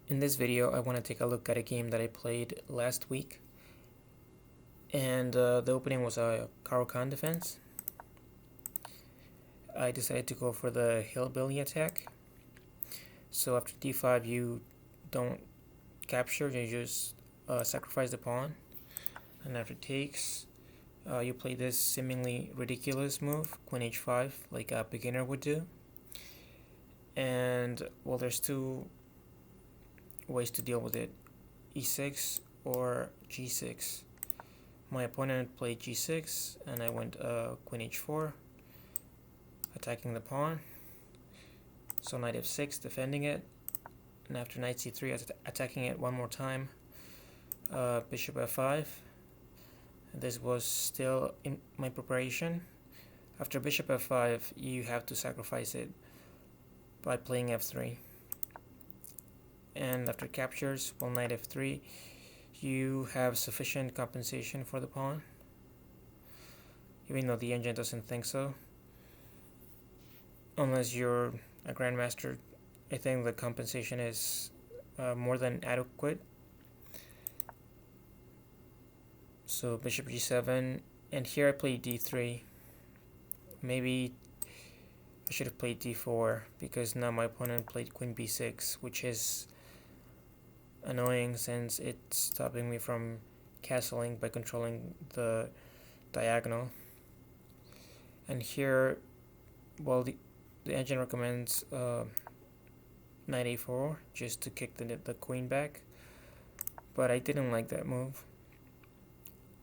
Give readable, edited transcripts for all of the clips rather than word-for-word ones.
In this video, I want to take a look at a game that I played last week, and the opening was a Caro-Kann Defense. I decided to go for the Hillbilly Attack. So after d5, you don't capture, you just sacrifice the pawn, and after takes, you play this seemingly ridiculous move, Queen h5, like a beginner would do. And well, there's two ways to deal with it: e6 or g6. My opponent played g6 and I went queen h4, attacking the pawn. So knight f6, defending it, and after knight c3, attacking it one more time. Bishop f5. This was still in my preparation. After bishop f5, you have to sacrifice it by playing f3. And after captures, well, knight f3, you have sufficient compensation for the pawn, even though the engine doesn't think so. Unless you're a grandmaster, I think the compensation is more than adequate. So bishop g7, and here I played d3. Maybe I should have played d4, because now my opponent played queen b6, which is annoying since it's stopping me from castling by controlling the diagonal. And here, well, the engine recommends knight a4 just to kick the queen back, but I didn't like that move,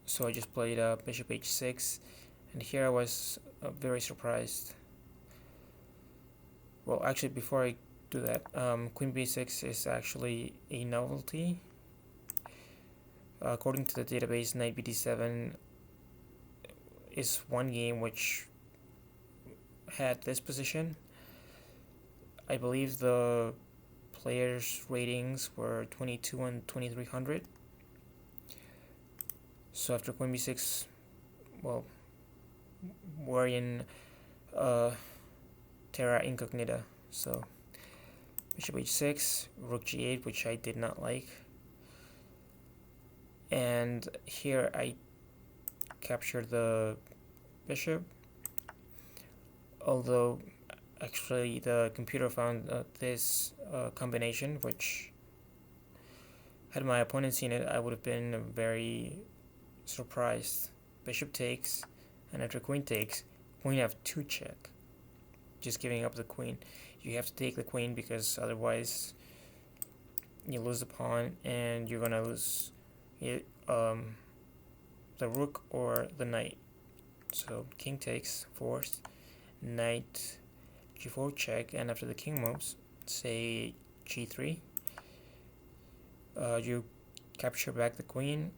so I just played bishop h6, and here I was very surprised. Well, actually, before I do that, queen b6 is actually a novelty. According to the database, knight bd7 is one game which had this position. I believe the players' ratings were 22 and 2300. So after queen b6, well, we're in terra incognita. So bishop h6, rook g8, which I did not like. And here I captured the bishop, although actually the computer found this combination, which had my opponent seen it, I would have been very surprised. Bishop takes, and after queen takes, queen f2 check, just giving up the queen. You have to take the queen because otherwise you lose the pawn and you're gonna lose it, the rook or the knight. So king takes, forced, knight g4 check, and after the king moves, say g3, you capture back the queen,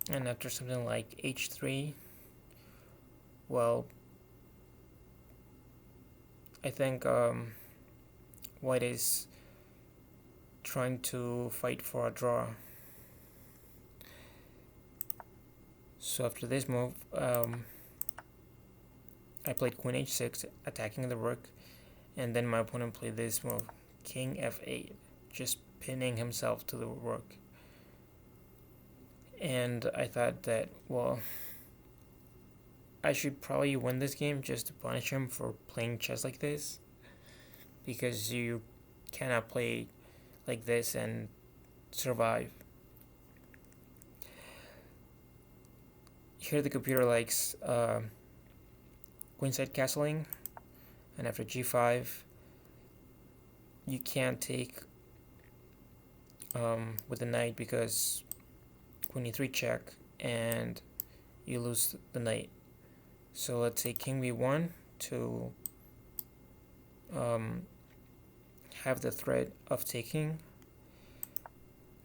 and after something like h3, well, I think white is trying to fight for a draw. So after this move, I played queen h6, attacking the rook, and then my opponent played this move, king f8, just pinning himself to the rook. And I thought that, well, I should probably win this game just to punish him for playing chess like this, because you cannot play like this and survive. Here the computer likes queenside castling, and after g5 you can't take with the knight because queen e3 check and you lose the knight. So let's say king b1 to have the threat of taking.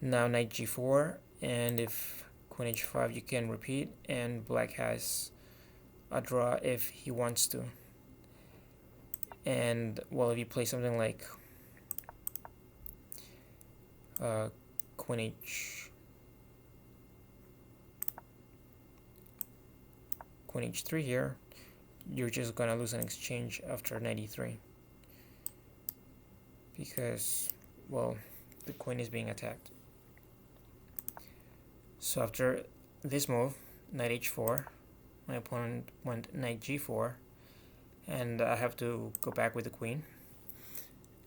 Now knight g4, and if queen h5 you can repeat, and black has a draw if he wants to. And well, if you play something like queen h3 here, you're just gonna lose an exchange after knight e3, because, well, the queen is being attacked. So after this move, knight h4, my opponent went knight g4, and I have to go back with the queen.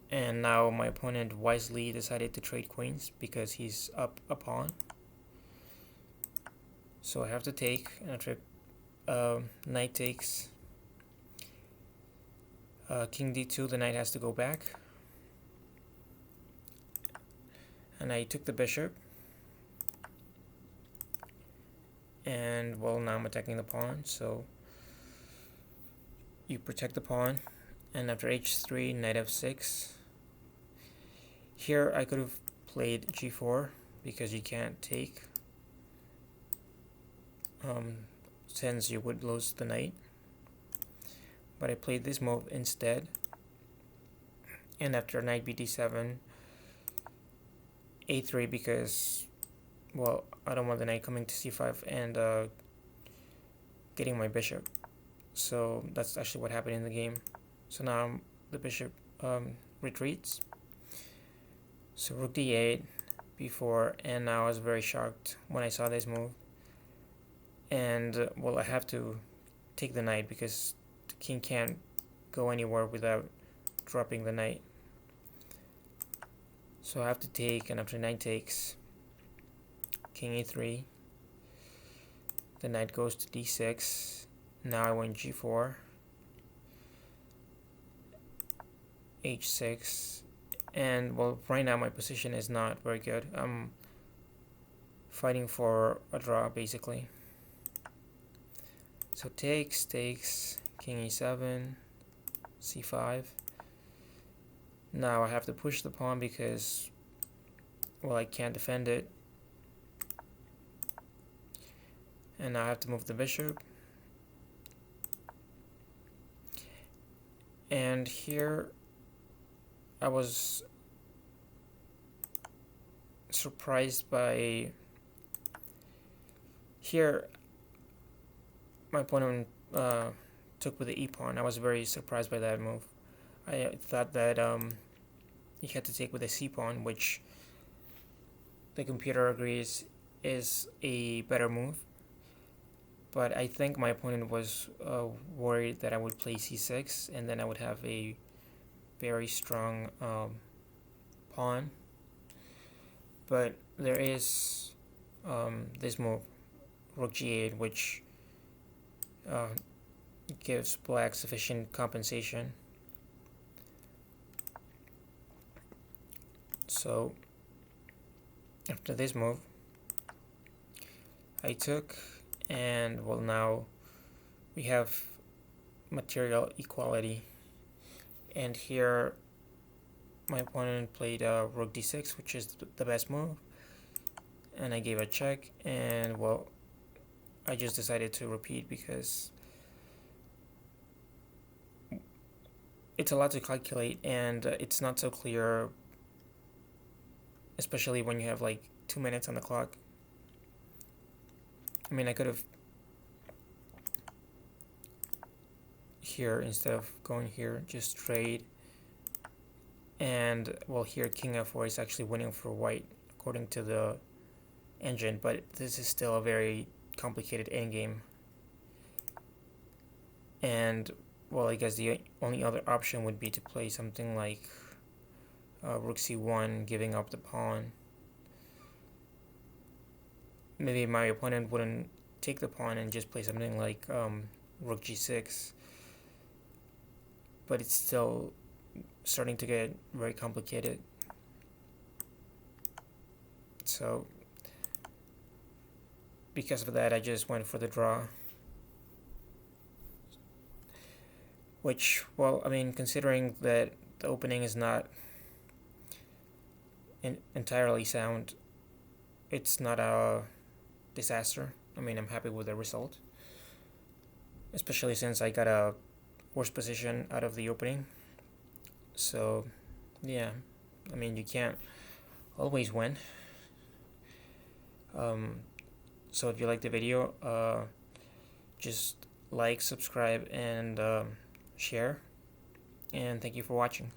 And now my opponent wisely decided to trade queens because he's up a pawn. So I have to take, and after knight takes, king d2, the knight has to go back. And I took the bishop. And well, now I'm attacking the pawn, so you protect the pawn. And after h3, knight f6. Here I could have played g4 because you can't take, since you would lose the knight. But I played this move instead. And after knight bd7, a3, because, well, I don't want the knight coming to c5 and getting my bishop. So that's actually what happened in the game. So now the bishop retreats. So rook d8, b4, and now I was very shocked when I saw this move. And well, I have to take the knight because the king can't go anywhere without dropping the knight. So I have to take, and after knight takes, king e3, the knight goes to d6. Now I went g4, h6, and well, right now my position is not very good. I'm fighting for a draw basically. So takes, king e7, c5. Now I have to push the pawn because, well, I can't defend it. And now I have to move the bishop. And here I was surprised by, here my opponent took with the e-pawn. I was very surprised by that move. I thought that he had to take with a c-pawn, which the computer agrees is a better move. But I think my opponent was worried that I would play c6, and then I would have a very strong pawn. But there is this move, rook g8, which gives black sufficient compensation. So after this move, I took, and well, now we have material equality. And here my opponent played rook d6, which is the best move, and I gave a check, and well, I just decided to repeat because it's a lot to calculate, and it's not so clear, especially when you have like 2 minutes on the clock. I mean, I could have here, instead of going here, just trade. And well, here king f4 is actually winning for white according to the engine, but this is still a very complicated endgame. And well, I guess the only other option would be to play something like rook c1, giving up the pawn. Maybe my opponent wouldn't take the pawn and just play something like rook g6, but it's still starting to get very complicated. So because of that, I just went for the draw, which, well, I mean, considering that the opening is not entirely sound, it's not a disaster. I mean, I'm happy with the result, especially since I got a worse position out of the opening. So yeah, I mean, you can't always win. So if you like the video, just like, subscribe, and share, and thank you for watching.